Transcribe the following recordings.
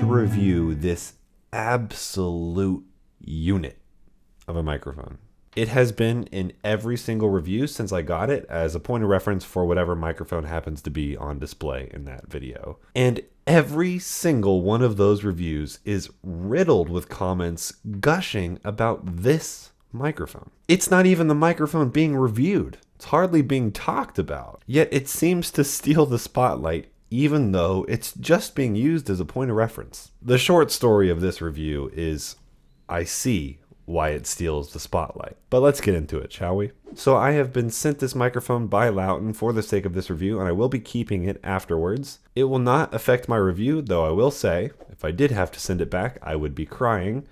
Review this absolute unit of a microphone. It has been in every single review since I got it as a point of reference for whatever microphone happens to be on display in that video. And every single one of those reviews is riddled with comments gushing about this microphone. It's not even the microphone being reviewed. It's hardly being talked about. Yet it seems to steal the spotlight even though it's just being used as a point of reference. The short story of this review is I see why it steals the spotlight. But let's get into it, shall we? So I have been sent this microphone by Lauten for the sake of this review, and I will be keeping it afterwards. It will not affect my review, though I will say, if I did have to send it back, I would be crying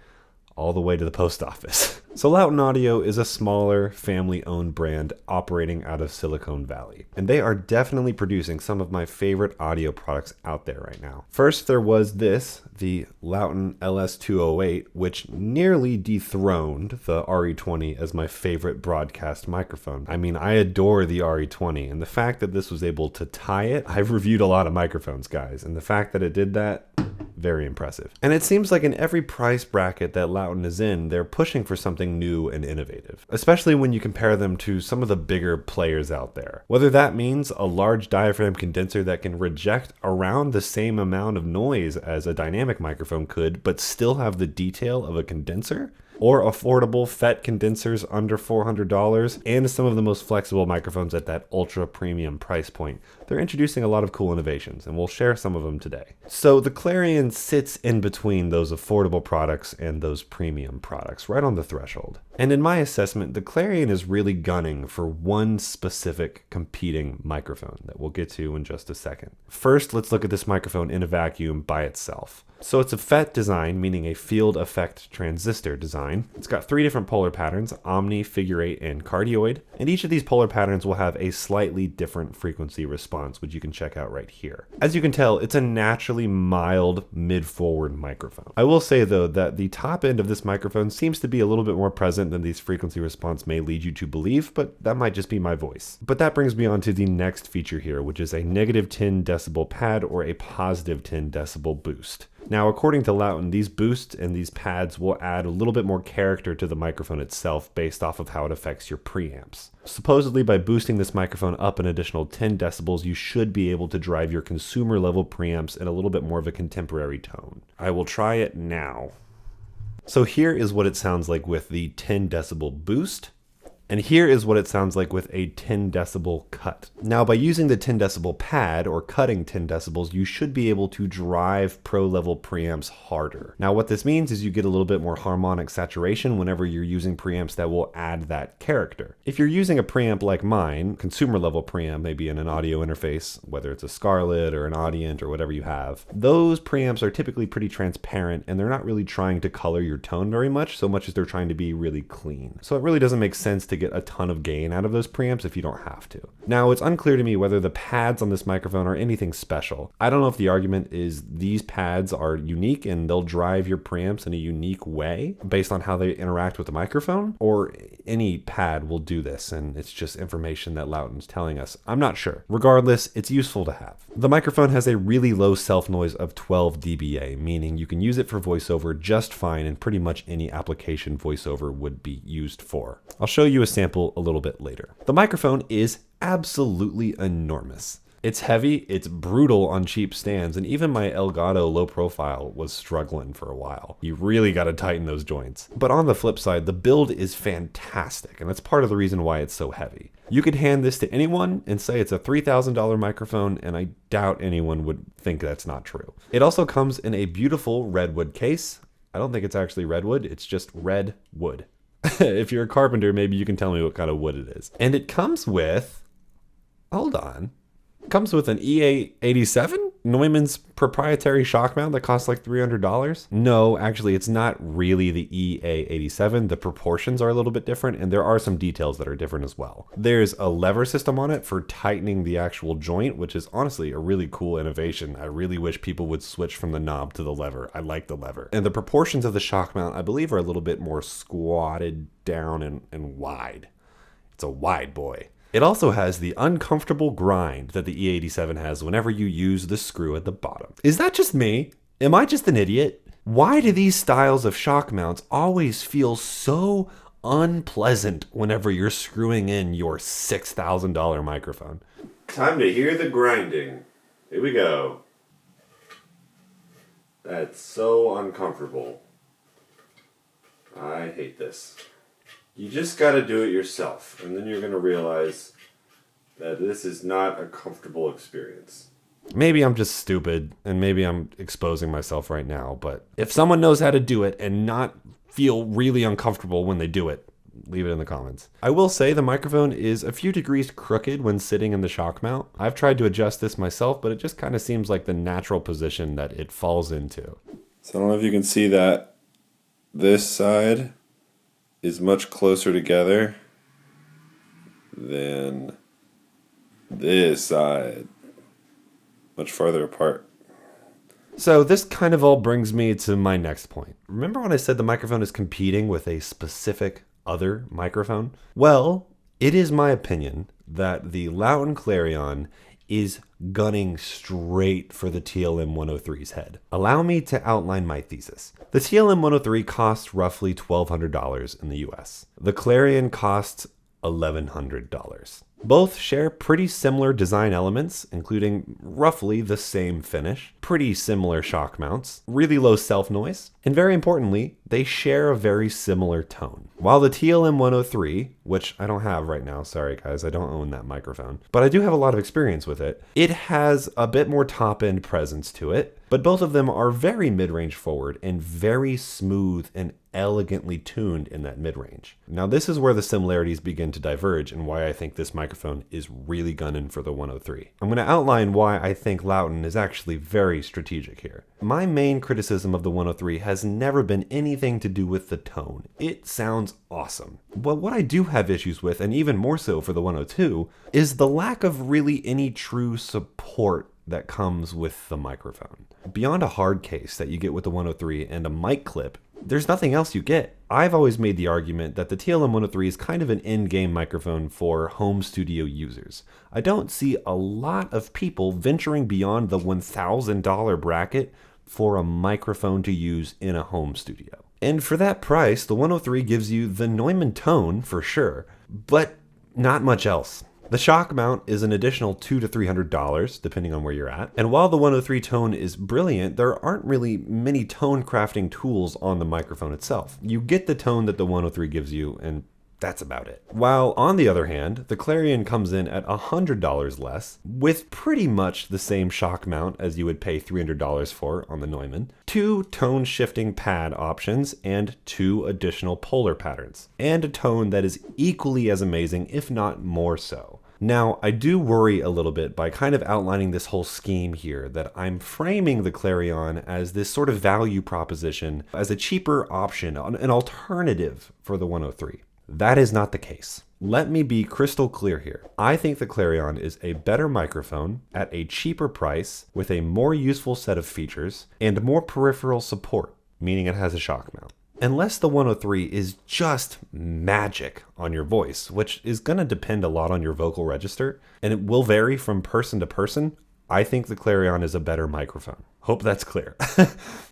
all the way to the post office. So Lauten Audio is a smaller, family-owned brand operating out of Silicon Valley, and they are definitely producing some of my favorite audio products out there right now. First, there was this, the Lauten LS208, which nearly dethroned the RE20 as my favorite broadcast microphone. I mean, I adore the RE20, and the fact that this was able to tie it, I've reviewed a lot of microphones, guys, and the fact that it did that, very impressive. And it seems like in every price bracket that Lauten is in, they're pushing for something new and innovative, especially when you compare them to some of the bigger players out there. Whether that means a large diaphragm condenser that can reject around the same amount of noise as a dynamic microphone could, but still have the detail of a condenser, or affordable FET condensers under $400, and some of the most flexible microphones at that ultra premium price point. They're introducing a lot of cool innovations, and we'll share some of them today. So the Clarion sits in between those affordable products and those premium products, right on the threshold. And in my assessment, the Clarion is really gunning for one specific competing microphone that we'll get to in just a second. First, let's look at this microphone in a vacuum by itself. So it's a FET design, meaning a field effect transistor design. It's got 3 different polar patterns, omni, figure 8, and cardioid. And each of these polar patterns will have a slightly different frequency response, which you can check out right here. As you can tell, it's a naturally mild mid-forward microphone. I will say though that the top end of this microphone seems to be a little bit more present than these frequency response may lead you to believe, but that might just be my voice. But that brings me on to the next feature here, which is a negative 10 decibel pad or a positive 10 decibel boost. Now, according to Lauten, these boosts and these pads will add a little bit more character to the microphone itself based off of how it affects your preamps. Supposedly, by boosting this microphone up an additional 10 decibels, you should be able to drive your consumer level preamps in a little bit more of a contemporary tone. I will try it now. So here is what it sounds like with the 10 decibel boost. And here is what it sounds like with a 10 decibel cut. Now, by using the 10 decibel pad or cutting 10 decibels, you should be able to drive pro level preamps harder. Now, what this means is you get a little bit more harmonic saturation whenever you're using preamps that will add that character. If you're using a preamp like mine, consumer level preamp, maybe in an audio interface, whether it's a Scarlett or an Audient or whatever you have, those preamps are typically pretty transparent and they're not really trying to color your tone very much, so much as they're trying to be really clean. So it really doesn't make sense to get a ton of gain out of those preamps if you don't have to. Now, it's unclear to me whether the pads on this microphone are anything special. I don't know if the argument is these pads are unique and they'll drive your preamps in a unique way based on how they interact with the microphone, or any pad will do this and it's just information that Lauten's telling us. I'm not sure. Regardless, it's useful to have. The microphone has a really low self-noise of 12 dBA, meaning you can use it for voiceover just fine in pretty much any application voiceover would be used for. I'll show you a sample a little bit later. The microphone is absolutely enormous. It's heavy, it's brutal on cheap stands, and even my Elgato low profile was struggling for a while. You really got to tighten those joints. But on the flip side, the build is fantastic, and that's part of the reason why it's so heavy. You could hand this to anyone and say it's a $3,000 microphone, and I doubt anyone would think that's not true. It also comes in a beautiful redwood case. I don't think it's actually redwood, it's just red wood. If you're a carpenter, maybe you can tell me what kind of wood it is. And it comes with, hold on, comes with an EA87? Neumann's proprietary shock mount that costs like $300? No, actually, it's not really the EA87. The proportions are a little bit different, and there are some details that are different as well. There's a lever system on it for tightening the actual joint, which is honestly a really cool innovation. I really wish people would switch from the knob to the lever. I like the lever. And the proportions of the shock mount, I believe, are a little bit more squatted down and wide. It's a wide boy. It also has the uncomfortable grind that the E87 has whenever you use the screw at the bottom. Is that just me? Am I just an idiot? Why do these styles of shock mounts always feel so unpleasant whenever you're screwing in your $6,000 microphone? Time to hear the grinding. Here we go. That's so uncomfortable. I hate this. You just got to do it yourself, and then you're going to realize that this is not a comfortable experience. Maybe I'm just stupid, and maybe I'm exposing myself right now, but if someone knows how to do it and not feel really uncomfortable when they do it, leave it in the comments. I will say the microphone is a few degrees crooked when sitting in the shock mount. I've tried to adjust this myself, but it just kind of seems like the natural position that it falls into. So I don't know if you can see that this side is much closer together than this side, much farther apart. So this kind of all brings me to my next point. Remember when I said the microphone is competing with a specific other microphone? Well, it is my opinion that the Lauten Clarion is gunning straight for the TLM 103's head. Allow me to outline my thesis. The TLM 103 costs roughly $1,200 in the US. The Clarion costs $1,100. Both share pretty similar design elements, including roughly the same finish, pretty similar shock mounts, really low self-noise, and very importantly, they share a very similar tone. While the TLM 103, which I don't have right now, sorry guys, I don't own that microphone, but I do have a lot of experience with it, it has a bit more top-end presence to it, but both of them are very mid-range forward and very smooth and elegantly tuned in that mid-range. Now this is where the similarities begin to diverge and why I think this microphone is really gunning for the 103. I'm going to outline why I think Lauten is actually very strategic here. My main criticism of the 103 has never been anything to do with the tone. It sounds awesome. But what I do have issues with, and even more so for the 102, is the lack of really any true support that comes with the microphone. Beyond a hard case that you get with the 103 and a mic clip, there's nothing else you get. I've always made the argument that the TLM 103 is kind of an in-game microphone for home studio users. I don't see a lot of people venturing beyond the $1,000 bracket for a microphone to use in a home studio. And for that price, the 103 gives you the Neumann tone for sure, but not much else. The shock mount is an additional $200 to $300, depending on where you're at. And while the 103 tone is brilliant, there aren't really many tone crafting tools on the microphone itself. You get the tone that the 103 gives you, and that's about it. While on the other hand, the Clarion comes in at $100 less, with pretty much the same shock mount as you would pay $300 for on the Neumann, 2 tone shifting pad options, and 2 additional polar patterns, and a tone that is equally as amazing, if not more so. Now, I do worry a little bit by kind of outlining this whole scheme here that I'm framing the Clarion as this sort of value proposition as a cheaper option, an alternative for the 103. That is not the case. Let me be crystal clear here. I think the Clarion is a better microphone at a cheaper price with a more useful set of features and more peripheral support, meaning it has a shock mount. Unless the 103 is just magic on your voice, which is going to depend a lot on your vocal register, and it will vary from person to person, I think the Clarion is a better microphone. Hope that's clear.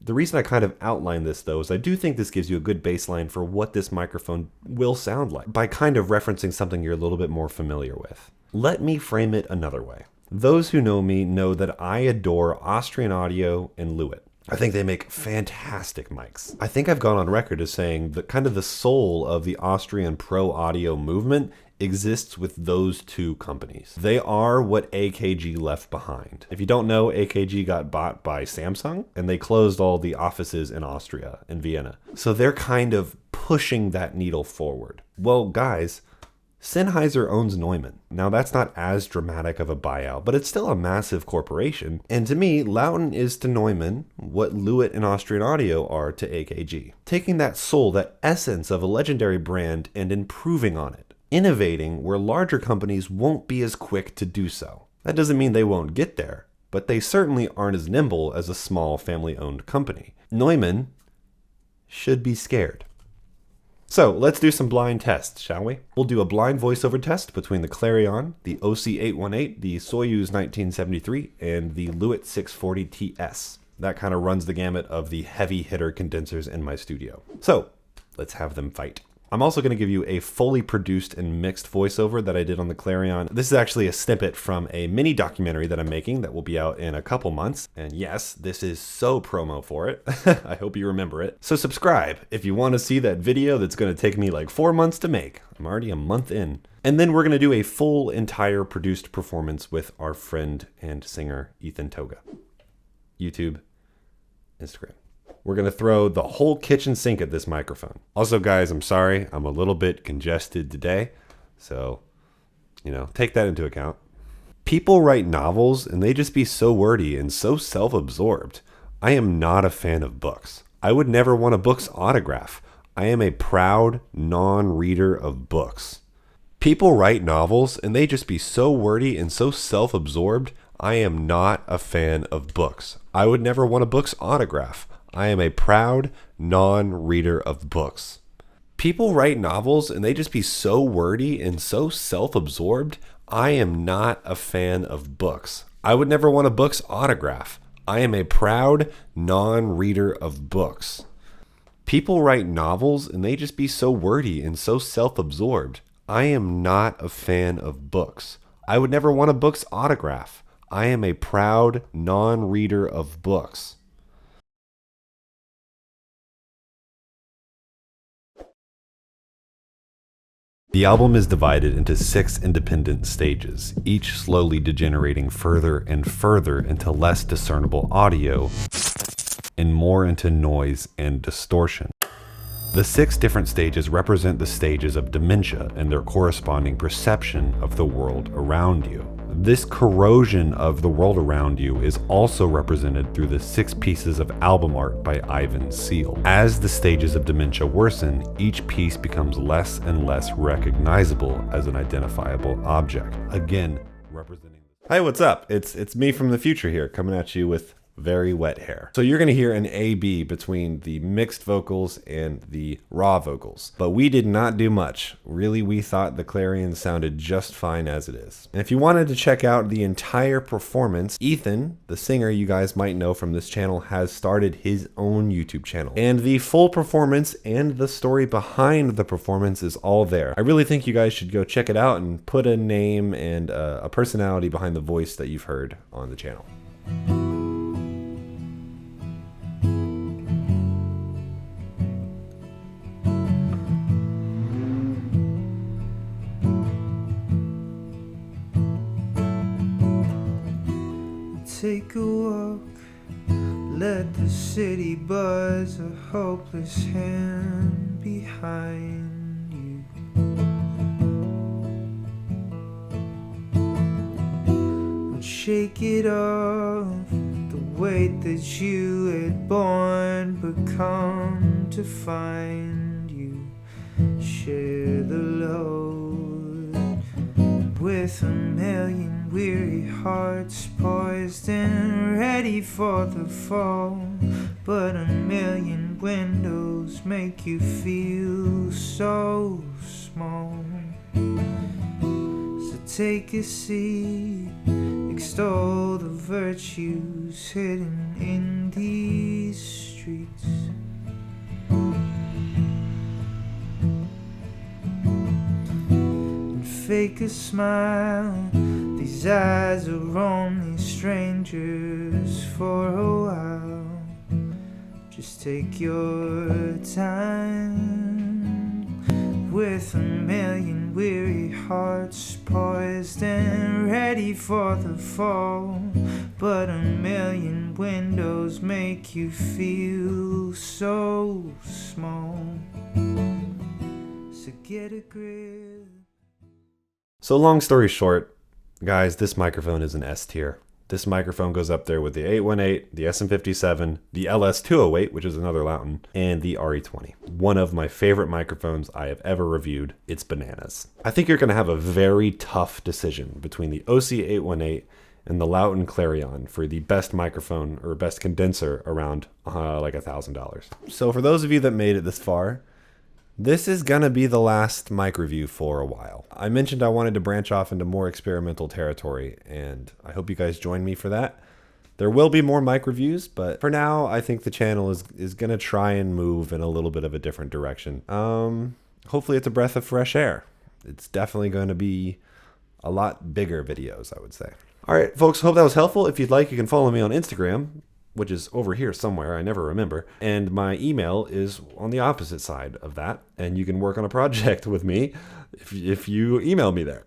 The reason I kind of outline this though is I do think this gives you a good baseline for what this microphone will sound like by kind of referencing something you're a little bit more familiar with. Let me frame it another way. Those who know me know that I adore Austrian Audio and Lewitt. I think they make fantastic mics. I think I've gone on record as saying that kind of the soul of the Austrian pro audio movement exists with those two companies. They are what AKG left behind. If you don't know, AKG got bought by Samsung and they closed all the offices in Austria and Vienna. So they're kind of pushing that needle forward. Well, guys, Sennheiser owns Neumann. Now that's not as dramatic of a buyout, but it's still a massive corporation. And to me, Lauten is to Neumann what Lewitt and Austrian Audio are to AKG. Taking that soul, that essence of a legendary brand and improving on it. Innovating where larger companies won't be as quick to do so. That doesn't mean they won't get there, but they certainly aren't as nimble as a small family-owned company. Neumann should be scared. So let's do some blind tests, shall we? We'll do a blind voiceover test between the Clarion, the OC818, the Soyuz 1973, and the Lewitt 640TS. That kind of runs the gamut of the heavy hitter condensers in my studio. So let's have them fight. I'm also going to give you a fully produced and mixed voiceover that I did on the Clarion. This is actually a snippet from a mini documentary that I'm making that will be out in a couple months. And yes, this is so promo for it. I hope you remember it. So subscribe if you want to see that video that's going to take me like 4 months to make. I'm already a month in. And then we're going to do a full entire produced performance with our friend and singer Ethan Toga. YouTube, Instagram. We're going to throw the whole kitchen sink at this microphone. Also, guys, I'm sorry. I'm a little bit congested today. So, take that into account. People write novels and they just be so wordy and so self-absorbed. I am not a fan of books. I would never want a book's autograph. I am a proud non-reader of books. People write novels and they just be so wordy and so self-absorbed. I am not a fan of books. I would never want a book's autograph. I am a proud non-reader of books. People write novels and they just be so wordy and so self-absorbed. I am not a fan of books. I would never want a book's autograph. I am a proud non-reader of books. People write novels and they just be so wordy and so self-absorbed. I am not a fan of books. I would never want a book's autograph. I am a proud non-reader of books. The album is divided into 6 independent stages, each slowly degenerating further and further into less discernible audio and more into noise and distortion. The 6 different stages represent the stages of dementia and their corresponding perception of the world around you. This corrosion of the world around you is also represented through the 6 pieces of album art by Ivan Seal. As the stages of dementia worsen, each piece becomes less and less recognizable as an identifiable object. Again, representing... Hi, what's up? It's me from the future here, coming at you with very wet hair. So you're going to hear an A-B between the mixed vocals and the raw vocals. But we did not do much. Really, we thought the Clarion sounded just fine as it is. And if you wanted to check out the entire performance, Ethan, the singer you guys might know from this channel, has started his own YouTube channel. And the full performance and the story behind the performance is all there. I really think you guys should go check it out and put a name and a personality behind the voice that you've heard on the channel. Take a walk, let the city buzz, a hopeless hand behind you. And shake it off, the weight that you had borne, but come to find you. Share the load with a million weary hearts poised and ready for the fall, but a million windows make you feel so small. So take a seat, extol the virtues hidden in these streets. And fake a smile, they These eyes are only strangers for a while. Just take your time, with a million weary hearts poised and ready for the fall. But a million windows make you feel so small. So get a grip. So long story short, guys, this microphone is an S tier. This microphone goes up there with the 818, the SM57, the LS208, which is another Lauten, and the RE20. One of my favorite microphones I have ever reviewed. It's bananas. I think you're going to have a very tough decision between the OC818 and the Lauten Clarion for the best microphone or best condenser around like $1,000. So for those of you that made it this far, this is going to be the last mic review for a while. I mentioned I wanted to branch off into more experimental territory, and I hope you guys join me for that. There will be more mic reviews, but for now, I think the channel is going to try and move in a little bit of a different direction. Hopefully it's a breath of fresh air. It's definitely going to be a lot bigger videos, I would say. All right, folks, hope that was helpful. If you'd like, you can follow me on Instagram, which is over here somewhere, I never remember. And my email is on the opposite side of that, and you can work on a project with me if you email me there.